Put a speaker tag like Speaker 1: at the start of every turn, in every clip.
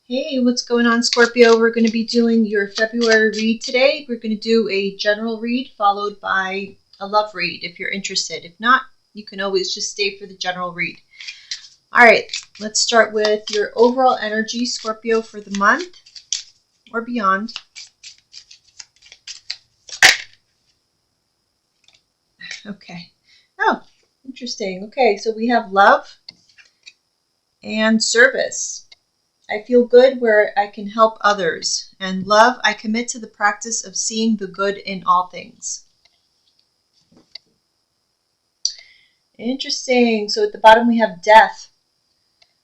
Speaker 1: Hey, what's going on, Scorpio? We're going to be doing your February read today. We're going to do a general read followed by a love read if you're interested. If not, you can always just stay for the general read. All right, let's start with your overall energy, Scorpio, for the month or beyond. Okay. Oh, interesting. Okay, so we have love and service. I feel good where I can help others. And love, I commit to the practice of seeing the good in all things. Interesting. So at the bottom we have death.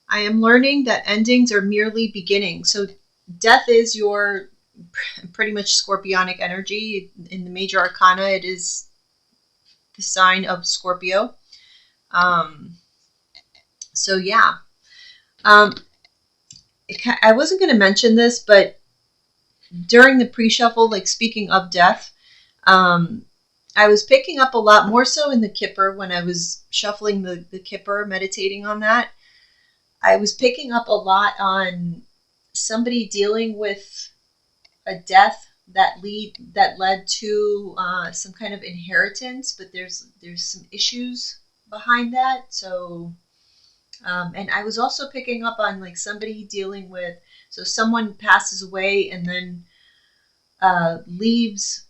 Speaker 1: I am learning that endings are merely beginnings. So death is your pretty much scorpionic energy. In the major arcana, it is the sign of Scorpio. So yeah. I wasn't going to mention this, but during the pre-shuffle, like speaking of death, I was picking up a lot more so in the Kipper when I was shuffling the Kipper, meditating on that. I was picking up a lot on somebody dealing with a death that led to some kind of inheritance, but there's some issues behind that. So and I was also picking up on like somebody dealing with, so someone passes away and then leaves,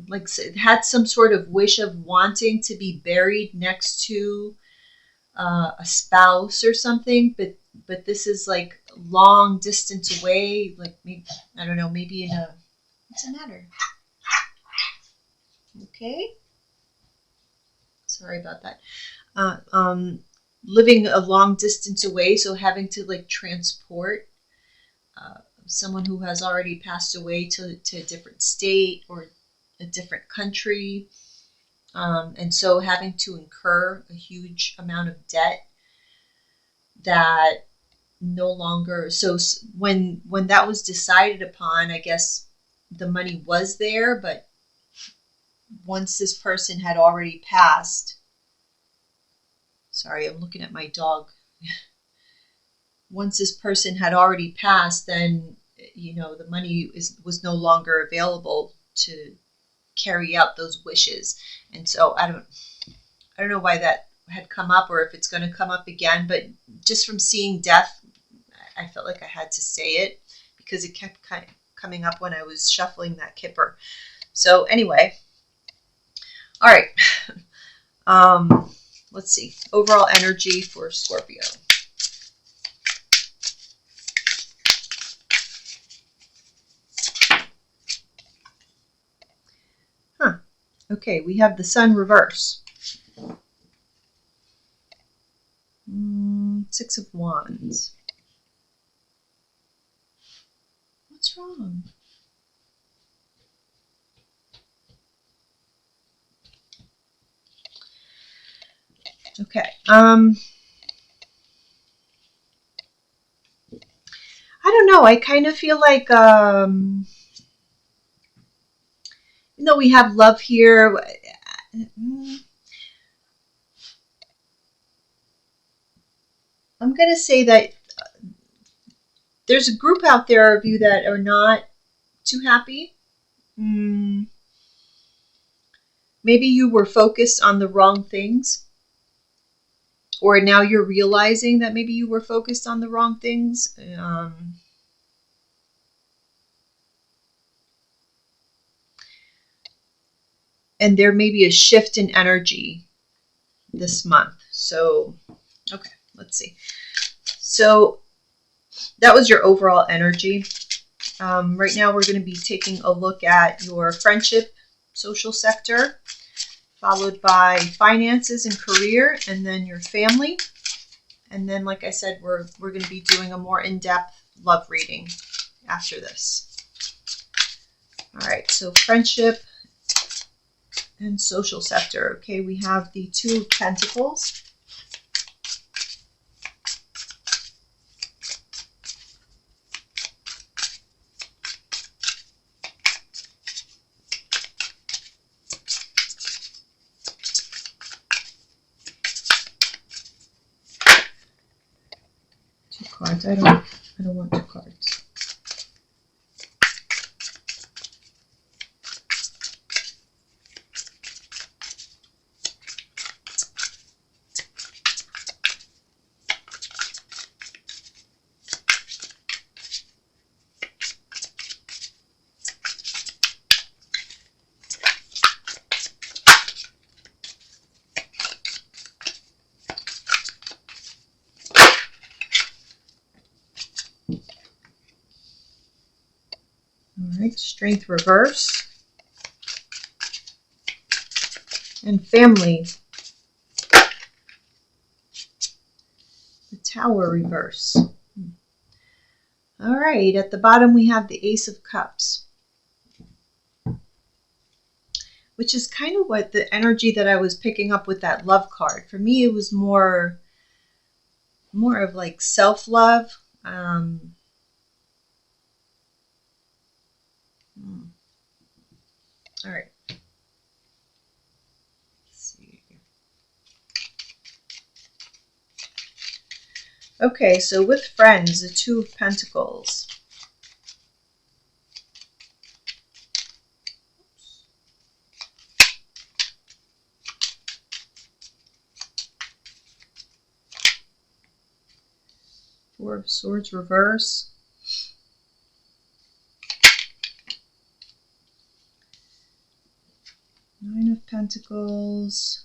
Speaker 1: like had some sort of wish of wanting to be buried next to a spouse or something, but this is like long distance away, like maybe, I don't know, maybe in a, what's the matter? Okay. Sorry about that. Living a long distance away, so having to like transport someone who has already passed away to a different state or a different country. And so having to incur a huge amount of debt that no longer, so when that was decided upon, I guess the money was there, but once this person had already passed, sorry, I'm looking at my dog. Once this person had already passed, then, you know, the money was no longer available to carry out those wishes. And so I don't know why that had come up or if it's going to come up again, but just from seeing death, I felt like I had to say it because it kept kind of coming up when I was shuffling that Kipper. So anyway, all right. Let's see. Overall energy for Scorpio. Okay, we have the Sun reverse. Six of Wands. What's wrong? Okay. I don't know. I kind of feel like, even though we have love here, I'm going to say that there's a group out there of you that are not too happy. Maybe you were focused on the wrong things, or now you're realizing that maybe you were focused on the wrong things. And there may be a shift in energy this month. So, okay, let's see. So that was your overall energy. Right now we're going to be taking a look at your friendship, social sector, followed by finances and career, and then your family. And then, like I said, we're going to be doing a more in-depth love reading after this. All right, so friendship and social sector. Okay, we have the Two of Pentacles. cards. I don't want 2 cards. All right, Strength reverse. And family. The Tower reverse. All right, at the bottom we have the Ace of Cups, which is kind of what the energy that I was picking up with that love card. For me, it was more of like self-love. All right. Let's see. Okay, so with friends, the 2 of Pentacles. Four of Swords reverse. Nine of Pentacles.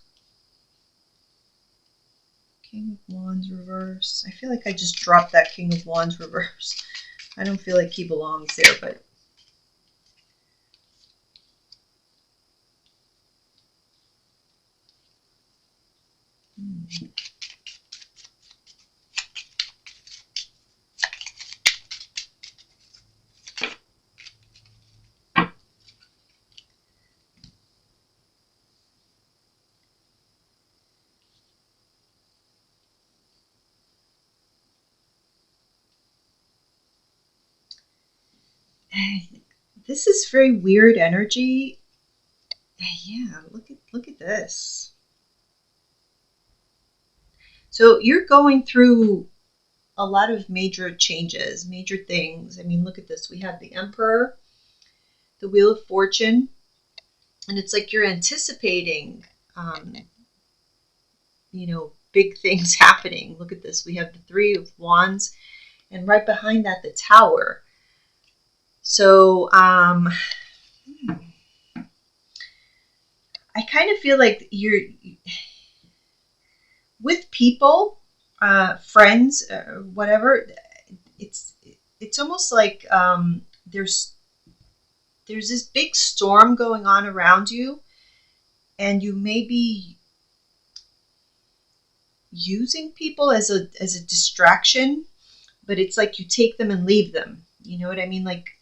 Speaker 1: King of Wands reverse. I feel like I just dropped that King of Wands reverse. I don't feel like he belongs there, but this is very weird energy. Yeah, look at this. So you're going through a lot of major changes, major things. I mean, look at this. We have the Emperor, the Wheel of Fortune, and it's like you're anticipating, big things happening. Look at this. We have the Three of Wands, and right behind that, the Tower. So, I kind of feel like you're with people, friends, whatever. It's almost like there's this big storm going on around you, and you may be using people as a distraction, but it's like you take them and leave them. You know what I mean? Like,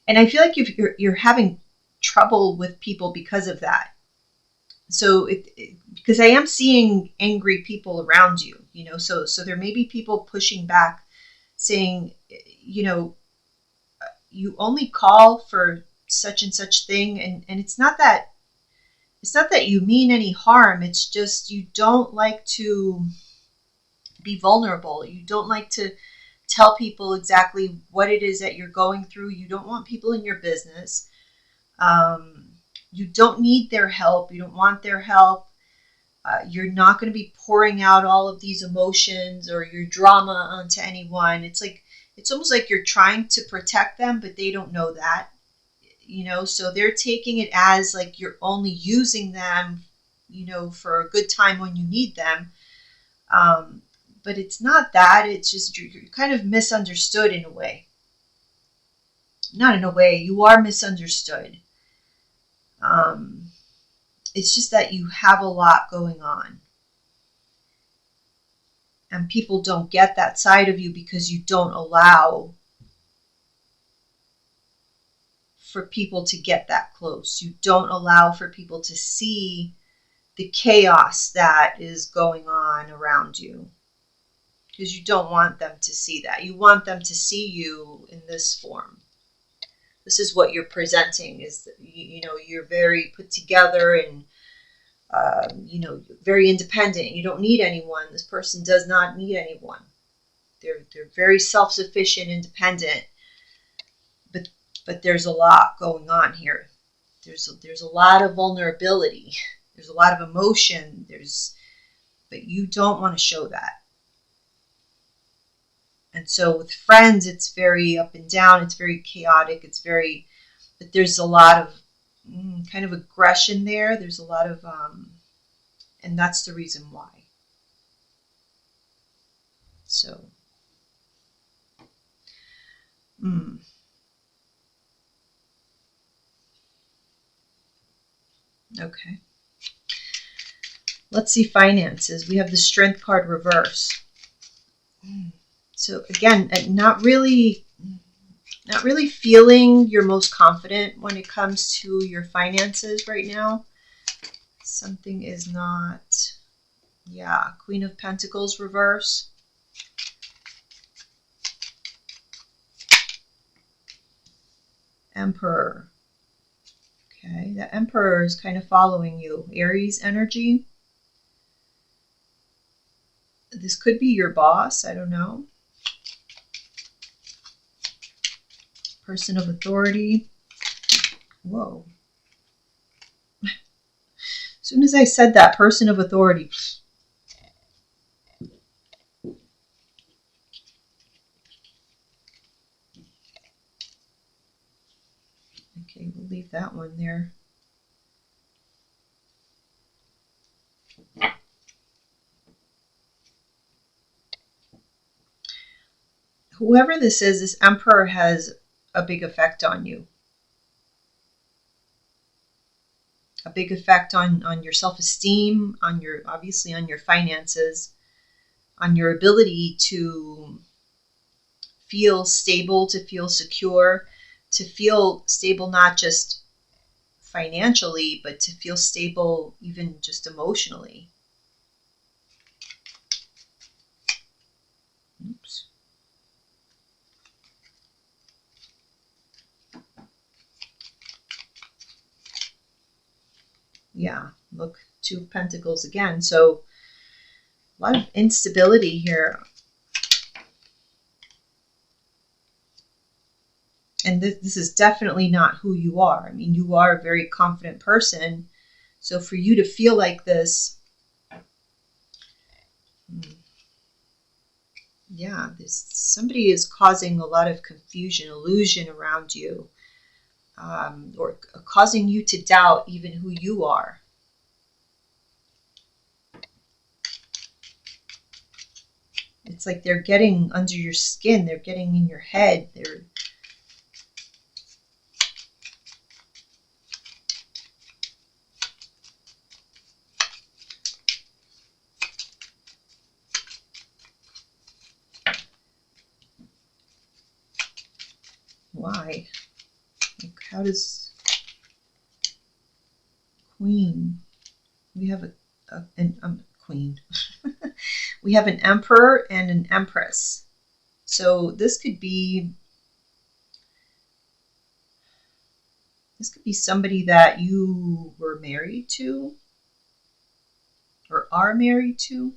Speaker 1: and I feel like you're having trouble with people because of that. So because I am seeing angry people around you, so there may be people pushing back, saying, you only call for such and such thing, and it's not that you mean any harm. It's just you don't like to be vulnerable. You don't like to tell people exactly what it is that you're going through. You don't want people in your business. You don't need their help. You don't want their help. You're not going to be pouring out all of these emotions or your drama onto anyone. It's almost like you're trying to protect them, but they don't know that. So they're taking it as like you're only using them, for a good time when you need them. But it's not that. It's just you're kind of misunderstood in a way. Not in a way. You are misunderstood. It's just that you have a lot going on. And people don't get that side of you because you don't allow for people to get that close. You don't allow for people to see the chaos that is going on around you. Because you don't want them to see that. You want them to see you in this form. This is what you're presenting, is that, you're very put together and, very independent. You don't need anyone. This person does not need anyone. They're very self-sufficient, independent, but there's a lot going on here. There's a lot of vulnerability. There's a lot of emotion. But you don't want to show that. And so with friends, it's very up and down. It's very chaotic. But there's a lot of kind of aggression there. There's a lot of, and that's the reason why. So, okay. Let's see finances. We have the Strength card reverse. So again, not really feeling your most confident when it comes to your finances right now. Something is not, Queen of Pentacles reverse. Emperor. Okay, the Emperor is kind of following you. Aries energy. This could be your boss, I don't know. Person of authority. Whoa. As soon as I said that, person of authority. Okay, we'll leave that one there. Whoever this is, this Emperor has a big effect on you. A big effect on your self-esteem, obviously on your finances, on your ability to feel stable, to feel secure, to feel stable not just financially, but to feel stable even just emotionally. Oops. Yeah, look, Two of Pentacles again. So a lot of instability here. And this is definitely not who you are. I mean, you are a very confident person. So for you to feel like this, somebody is causing a lot of confusion, illusion around you, or causing you to doubt even who you are. It's like they're getting under your skin. They're getting in your head. Why? Like, how does Queen? We have a Queen. We have an Emperor and an Empress. So this could be somebody that you were married to or are married to.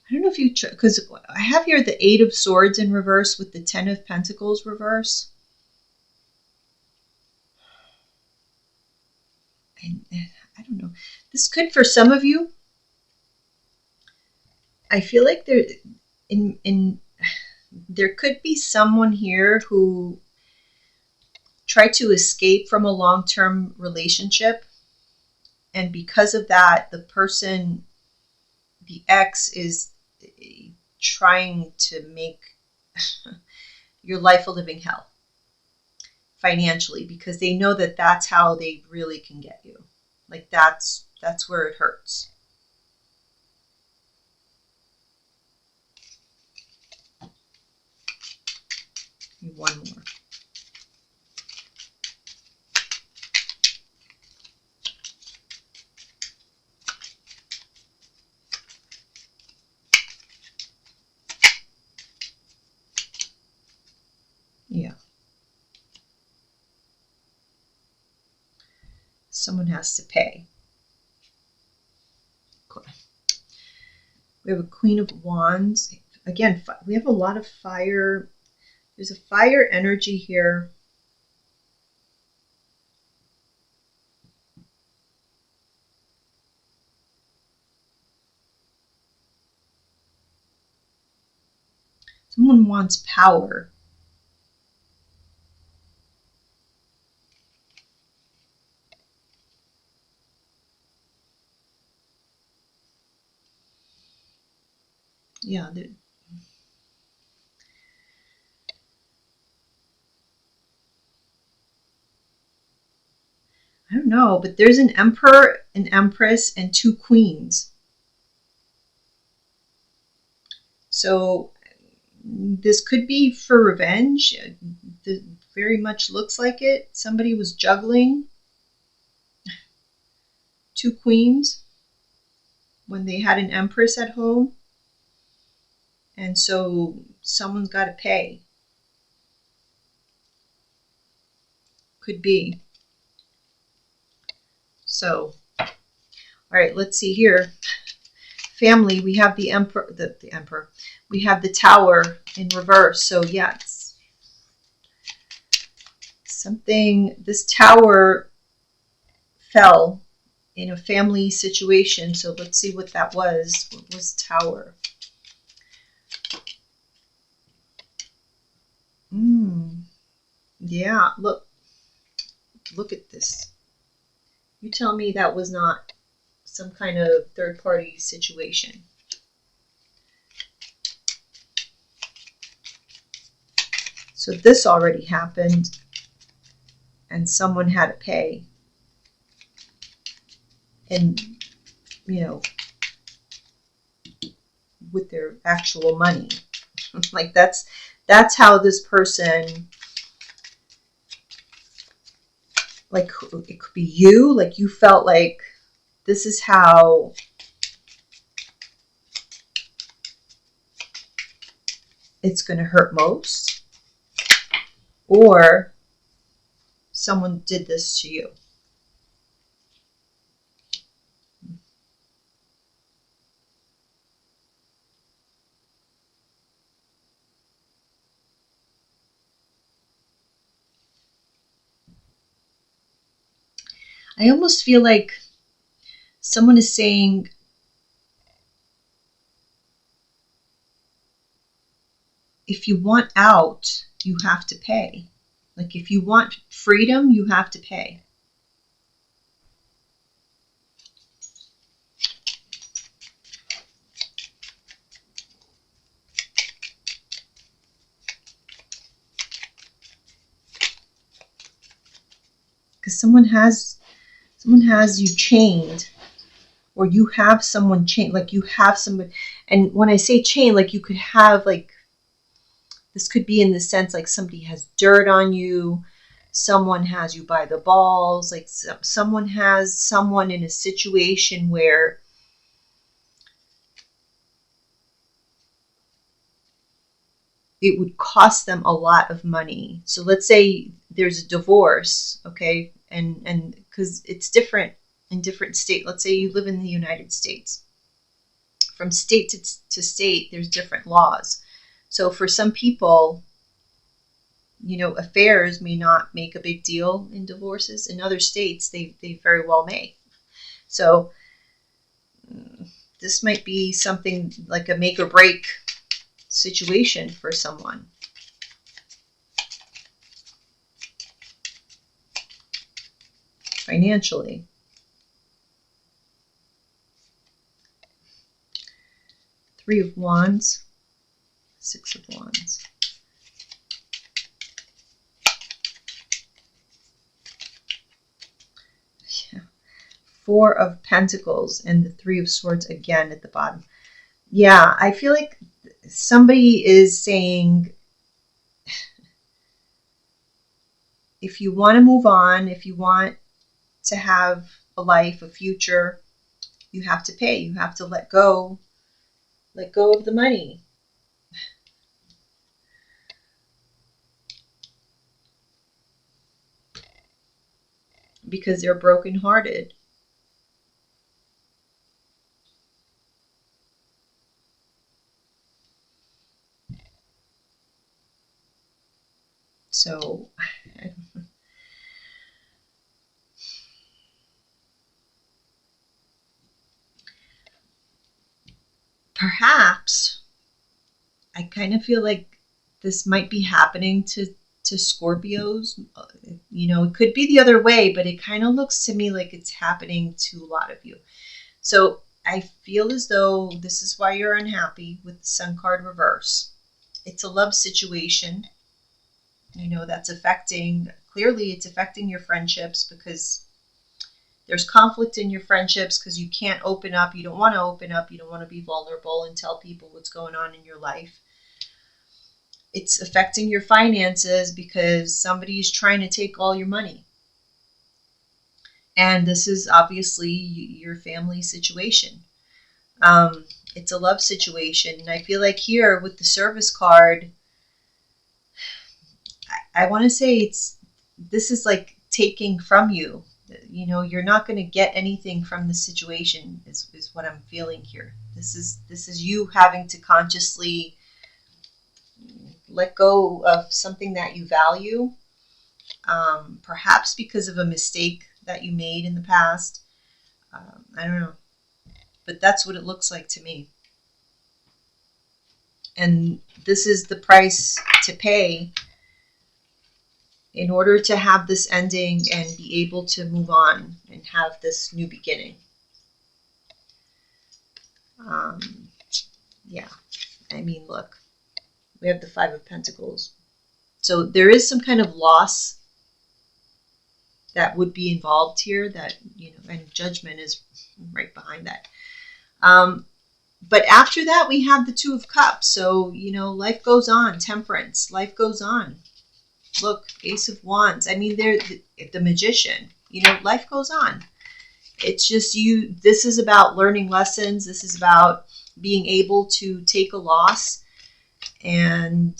Speaker 1: I don't know if you, because I have here the Eight of Swords in reverse with the Ten of Pentacles reverse. And I don't know. This could, for some of you, I feel like there could be someone here who tried to escape from a long-term relationship. And because of that, the ex is trying to make your life a living hell. financially, because they know that that's how they really can get you. Like that's where it hurts. One more. Yeah. Someone has to pay. We have a Queen of Wands. Again, we have a lot of fire. There's a fire energy here. Someone wants power. Yeah. I don't know, but there's an emperor, an empress, and two queens. So this could be for revenge. It very much looks like it. Somebody was juggling two queens when they had an empress at home. And so someone's got to pay. Could be. So, all right, let's see here. Family, we have the emperor, the emperor. We have the tower in reverse. So yes, this tower fell in a family situation. So let's see what that was. What was tower? Yeah, look at this. You tell me that was not some kind of third-party situation. So this already happened, and someone had to pay. And, you know, with their actual money. Like that's how this person, like it could be you, like you felt like this is how it's going to hurt most, or someone did this to you. I almost feel like someone is saying, if you want out, you have to pay. Like if you want freedom, you have to pay. Because someone has you chained, or you have someone chained, like you have somebody. And when I say chained, like you could have, like, this could be in the sense like somebody has dirt on you, someone has you by the balls, like someone has someone in a situation where it would cost them a lot of money. So let's say there's a divorce, okay, and because it's different in different states. Let's say you live in the United States. From state to state, there's different laws. So for some people, you know, affairs may not make a big deal in divorces. In other states, they very well may. So this might be something like a make or break situation for someone. Financially. Three of Wands, Six of Wands. Four of Pentacles and the Three of Swords again at the bottom. Yeah, I feel like somebody is saying, if you want to move on, if you want to have a life, a future, you have to pay. You have to let go of the money. Because they're brokenhearted. So, perhaps I kind of feel like this might be happening to Scorpios. You know, it could be the other way, but it kind of looks to me like it's happening to a lot of you. So I feel as though this is why you're unhappy with the Sun card reverse. It's a love situation. You know, that's affecting, clearly it's affecting your friendships, because there's conflict in your friendships because you can't open up. You don't want to open up. You don't want to be vulnerable and tell people what's going on in your life. It's affecting your finances because somebody's trying to take all your money. And this is obviously your family situation. It's a love situation. And I feel like here with the service card, I want to say this is like taking from you. You know, you're not going to get anything from the situation is what I'm feeling here. This is you having to consciously let go of something that you value, perhaps because of a mistake that you made in the past. I don't know, but that's what it looks like to me. And this is the price to pay in order to have this ending and be able to move on and have this new beginning. Yeah, I mean, look, we have the Five of Pentacles. So there is some kind of loss that would be involved here, that, you know, and Judgment is right behind that. But after that, we have the Two of Cups. So, you know, life goes on. Temperance, life goes on. Look, Ace of Wands. I mean, they're the Magician. You know, life goes on. It's just you. This is about learning lessons. This is about being able to take a loss and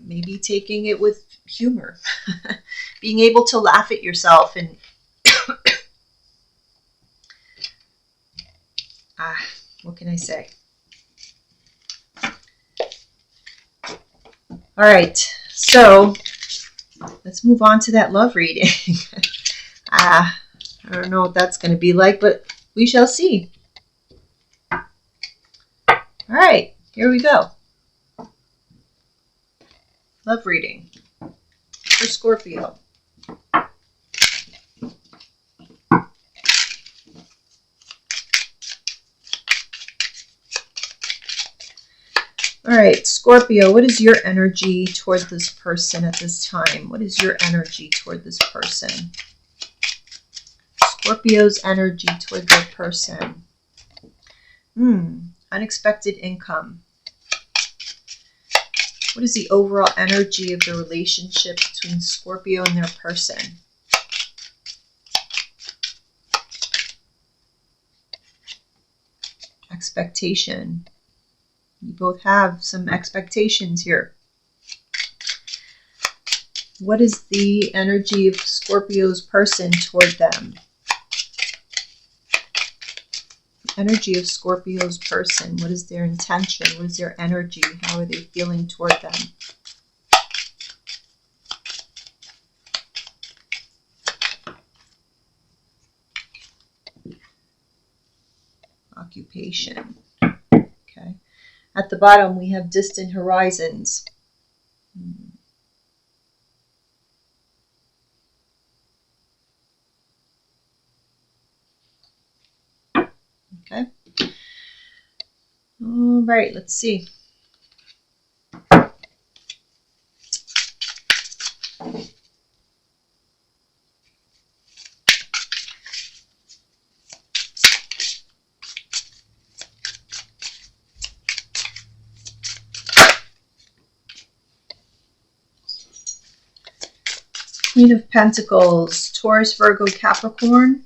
Speaker 1: maybe taking it with humor. Being able to laugh at yourself and what can I say? All right, so let's move on to that love reading. I don't know what that's going to be like, but we shall see. All right, here we go. Love reading for Scorpio. All right, Scorpio, what is your energy toward this person at this time? What is your energy toward this person? Scorpio's energy toward their person. Unexpected income. What is the overall energy of the relationship between Scorpio and their person? Expectation. You both have some expectations here. What is the energy of Scorpio's person toward them? Energy of Scorpio's person. What is their intention? What is their energy? How are they feeling toward them? Occupation. Okay. At the bottom, we have distant horizons. Okay. All right, let's see. Queen of Pentacles, Taurus, Virgo, Capricorn.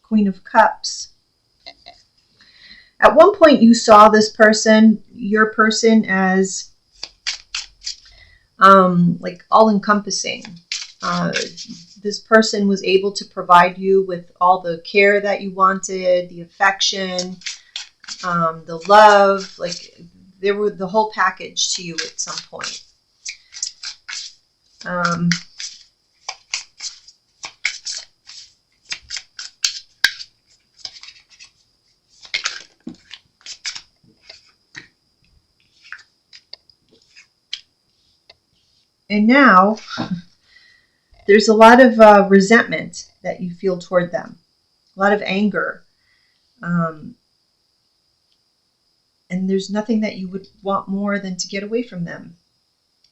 Speaker 1: Queen of Cups. At one point you saw this person, your person, as like all-encompassing. This person was able to provide you with all the care that you wanted, the affection, the love. Like, they were the whole package to you at some point. And now there's a lot of resentment that you feel toward them, a lot of anger. And there's nothing that you would want more than to get away from them.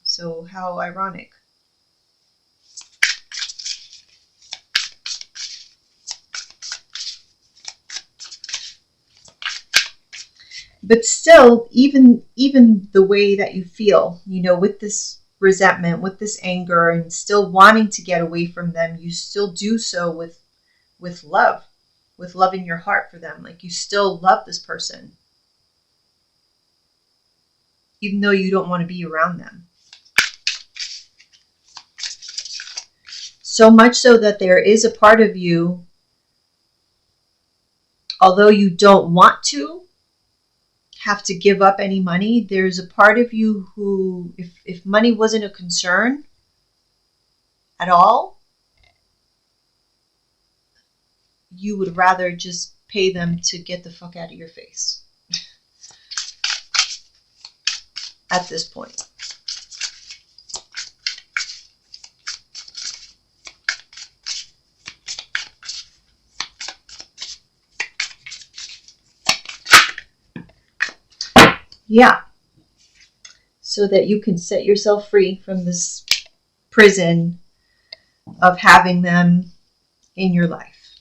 Speaker 1: So how ironic. But still, even the way that you feel, you know, with this resentment, with this anger, and still wanting to get away from them, you still do so with love in your heart for them. Like, you still love this person, even though you don't want to be around them. So much so that there is a part of you, although you don't want to have to give up any money, there's a part of you who, if money wasn't a concern at all, you would rather just pay them to get the fuck out of your face at this point. Yeah, so that you can set yourself free from this prison of having them in your life.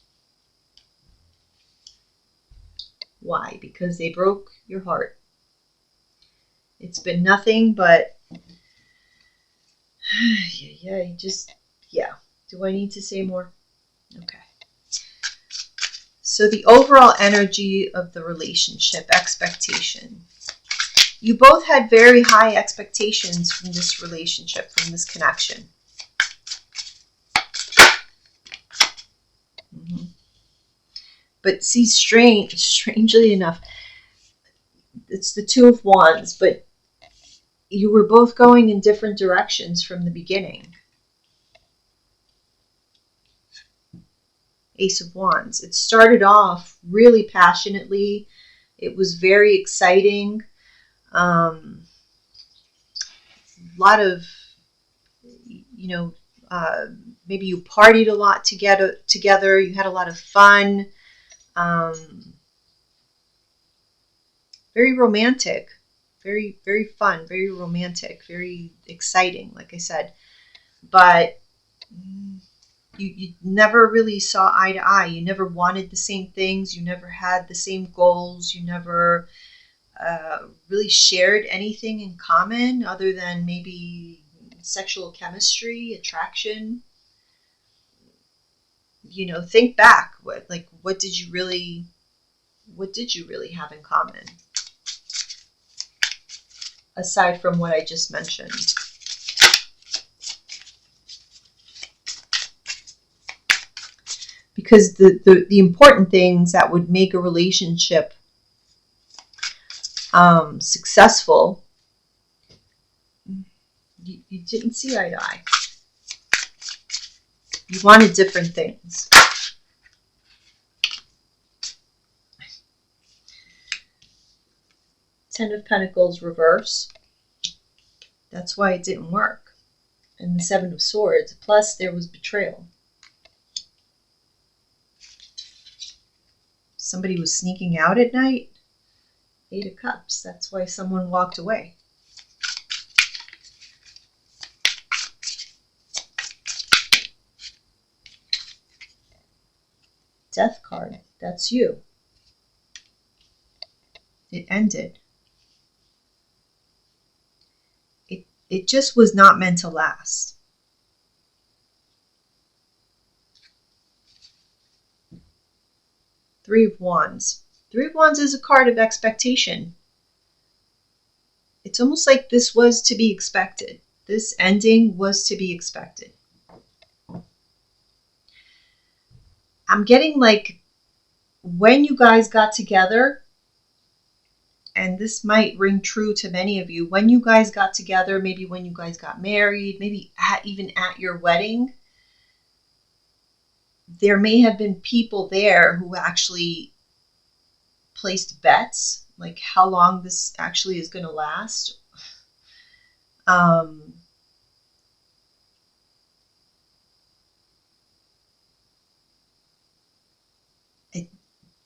Speaker 1: Why? Because they broke your heart. It's been nothing but, yeah. Do I need to say more? Okay. So the overall energy of the relationship, expectation. You both had very high expectations from this relationship, from this connection. But see, strangely enough, it's the Two of Wands, but you were both going in different directions from the beginning. Ace of Wands. It started off really passionately. It was very exciting. A lot of, maybe you partied a lot together. You had a lot of fun. Very romantic, very, very fun, very romantic, very exciting, like I said. But you never really saw eye to eye. You never wanted the same things. You never had the same goals. You never really shared anything in common other than maybe sexual chemistry, attraction. Think back. What did you really have in common? Aside from what I just mentioned. Because the important things that would make a relationship successful, you didn't see eye to eye. You wanted different things. Ten of Pentacles reverse. That's why it didn't work. And the Seven of Swords. Plus, there was betrayal. Somebody was sneaking out at night. Eight of Cups. That's why someone walked away. Death card. That's you. It ended. It just was not meant to last. Three of Wands. Three of Wands is a card of expectation. It's almost like this was to be expected. This ending was to be expected. I'm getting like when you guys got together, and this might ring true to many of you, when you guys got together, maybe when you guys got married, maybe even at your wedding, there may have been people there who actually placed bets, like how long this actually is going to last.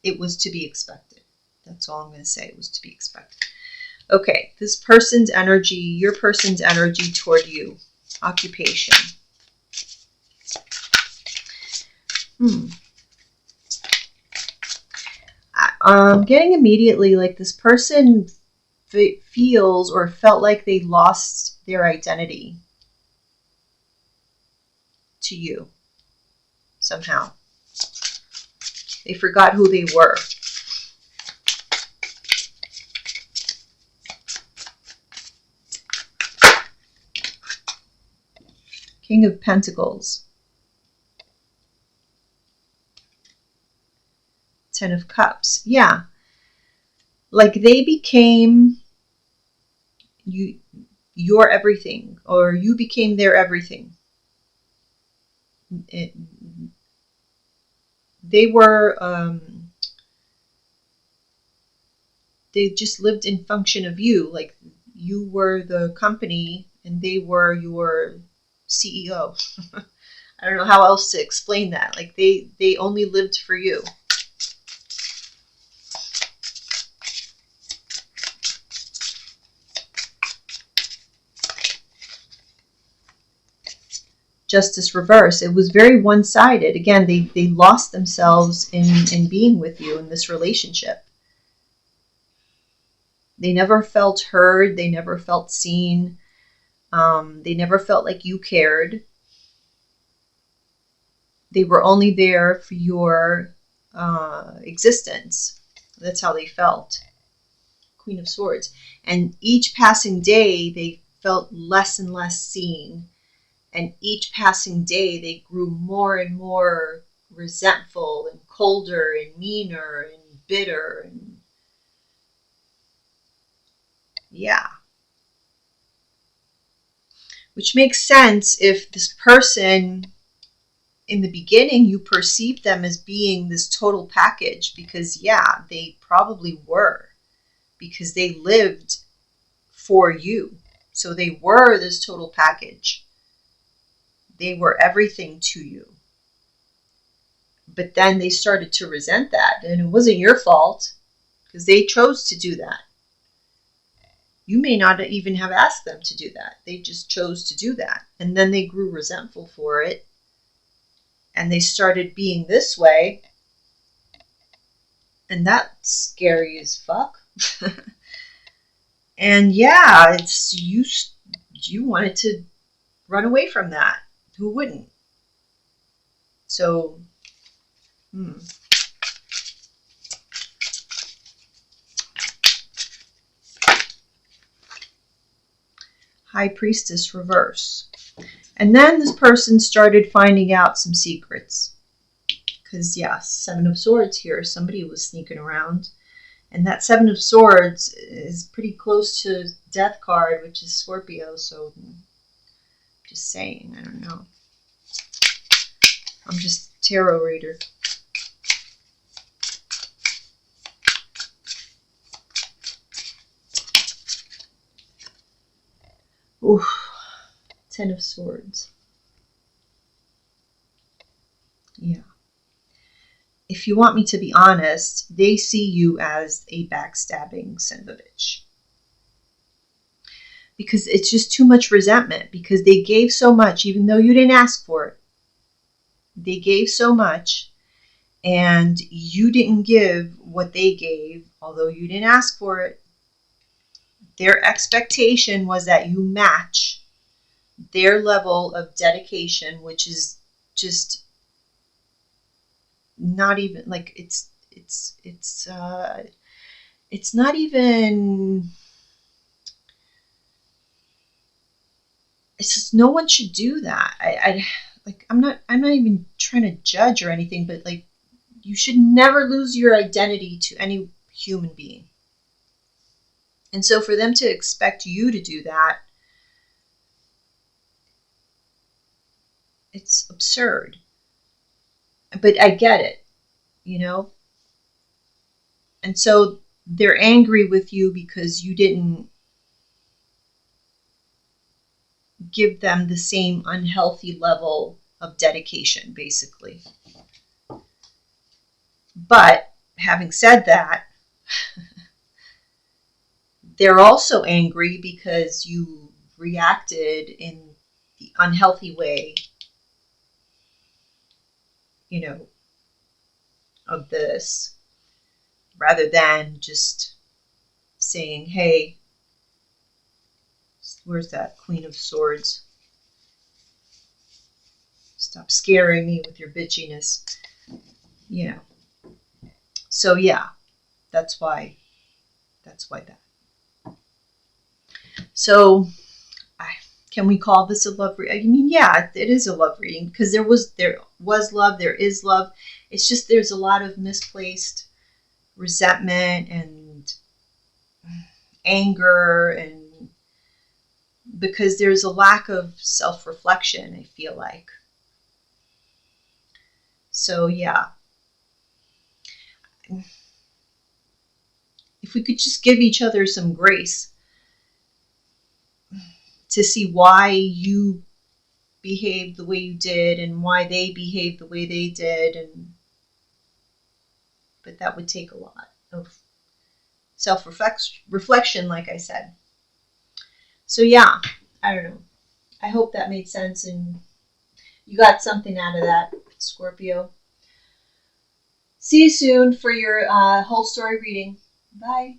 Speaker 1: It was to be expected. That's all I'm going to say. It was to be expected. Okay, this person's energy, your person's energy toward you. Occupation. I'm getting immediately like this person feels or felt like they lost their identity to you somehow. They forgot who they were. King of Pentacles. Ten of Cups. Yeah. Like they became your everything, or you became their everything. They were, they just lived in function of you. Like you were the company and they were your CEO. I don't know how else to explain that. Like they only lived for you. Justice reverse. It was very one-sided. Again, they lost themselves in being with you in this relationship. They never felt heard. They never felt seen. They never felt like you cared. They were only there for your existence. That's how they felt. Queen of Swords. And each passing day, they felt less and less seen. And each passing day, they grew more and more resentful and colder and meaner and bitter. And yeah. Which makes sense if this person, in the beginning, you perceived them as being this total package. Because yeah, they probably were. Because they lived for you. So they were this total package. They were everything to you. But then they started to resent that. And it wasn't your fault. Because they chose to do that. You may not even have asked them to do that. They just chose to do that. And then they grew resentful for it. And they started being this way. And that's scary as fuck. And yeah, it's you wanted to run away from that. Who wouldn't? So, High Priestess reverse. And then this person started finding out some secrets. Because, yes, Seven of Swords here. Somebody was sneaking around. And that Seven of Swords is pretty close to Death card, which is Scorpio. So, just saying, I don't know. I'm just a tarot reader. Ooh, Ten of Swords. Yeah. If you want me to be honest, they see you as a backstabbing son of a bitch. Because it's just too much resentment. Because they gave so much, even though you didn't ask for it. They gave so much. and you didn't give what they gave, although you didn't ask for it. Their expectation was that you match their level of dedication, which is just not even like it's not even, it's just no one should do that. I like I'm not even trying to judge or anything, but like you should never lose your identity to any human being. And so for them to expect you to do that, it's absurd. But I get it, you know? And so they're angry with you because you didn't give them the same unhealthy level of dedication, basically. But having said that, they're also angry because you reacted in the unhealthy way, you know, of this, rather than just saying, hey, where's that Queen of Swords? Stop scaring me with your bitchiness. You know. So yeah, that's why that. So can we call this a love reading? I mean, yeah, it is a love reading because there was love, there is love. It's just there's a lot of misplaced resentment and anger, and because there's a lack of self-reflection, I feel like. So yeah, if we could just give each other some grace to see why you behaved the way you did and why they behaved the way they did, but that would take a lot of self-reflection, like I said. So yeah, I don't know. I hope that made sense and you got something out of that, Scorpio. See you soon for your whole story reading. Bye.